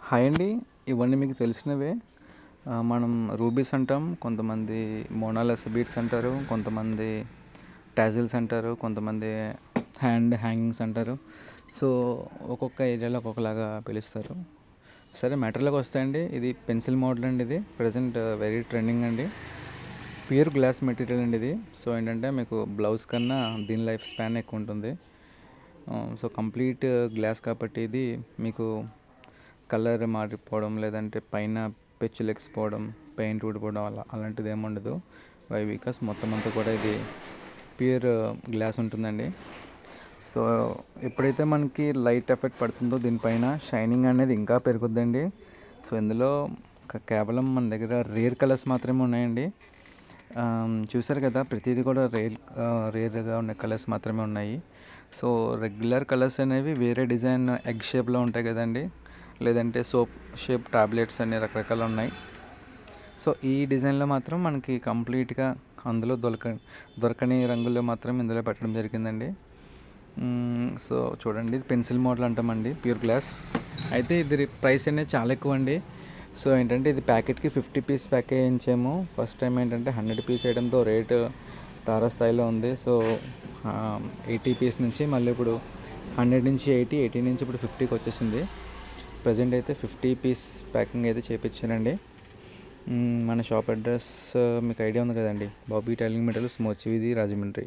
Hi అండి. ఇవన్నీ మీకు తెలిసినవే. మనం రూబీస్ అంటాం, కొంతమంది మోనాలిసా బీడ్స్ అంటారు, కొంతమంది టాజిల్స్ అంటారు, కొంతమంది హ్యాండ్ హ్యాంగింగ్స్ అంటారు. సో ఒక్కొక్క ఏరియాలో ఒక్కొక్కలాగా పిలుస్తారు. సరే మ్యాటర్లోకి వస్తాయండి. ఇది పెన్సిల్ మోడల్ అండి. ఇది ప్రజెంట్ వెరీ ట్రెండింగ్ అండి. ప్యూర్ గ్లాస్ మెటీరియల్ అండి ఇది. సో ఏంటంటే మీకు బ్లౌజ్ కన్నా దీని లైఫ్ స్పాన్ ఎక్కువ ఉంటుంది. సో కంప్లీట్ గ్లాస్ కాబట్టి ఇది మీకు కలర్ మారిపోవడం, లేదంటే పైన పెచ్చులు ఎక్కిపోవడం, పెయింట్ ఊడిపోవడం అలాంటిది ఏమి ఉండదు. బికాస్ మొత్తం అంతా కూడా ఇది ప్యూర్ గ్లాస్ ఉంటుందండి. సో ఎప్పుడైతే మనకి లైట్ ఎఫెక్ట్ పడుతుందో దీనిపైన షైనింగ్ అనేది ఇంకా పెరుగుద్దండి. సో ఇందులో కేవలం మన దగ్గర రేర్ కలర్స్ మాత్రమే ఉన్నాయండి. చూసారు కదా, ప్రతిదీ కూడా రేర్గా ఉన్న కలర్స్ మాత్రమే ఉన్నాయి. సో రెగ్యులర్ కలర్స్ అనేవి వేరే డిజైన్ ఎగ్ షేప్లో ఉంటాయి కదండి, లేదంటే సోప్ షేప్ టాబ్లెట్స్ అన్ని రకరకాలు ఉన్నాయి. సో ఈ డిజైన్లో మాత్రం మనకి కంప్లీట్గా అందులో దొరకని రంగుల్లో మాత్రం ఇందులో పెట్టడం జరిగిందండి. సో చూడండి, ఇది పెన్సిల్ మోడల్ అంటామండి, ప్యూర్ గ్లాస్. అయితే ఇది ప్రైస్ అనేది చాలా ఎక్కువ అండి. సో ఏంటంటే ఇది ప్యాకెట్కి 50 పీస్ ప్యాకే వేయించాము. ఫస్ట్ టైం ఏంటంటే 100 పీస్ వేయడంతో రేటు తారాస్థాయిలో ఉంది. సో 80 పీస్ నుంచి మళ్ళీ ఇప్పుడు 100 నుంచి 80 నుంచి ఇప్పుడు 50కి వచ్చేసింది. ప్రజెంట్ అయితే 50 పీస్ ప్యాకింగ్ అయితే చేయించానండి. మన షాప్ అడ్రస్ మీకు ఐడియా ఉంది కదండి, బాబీ టైలింగ్ మెటీరియల్స్, మోచి వీధి, రాజమండ్రి.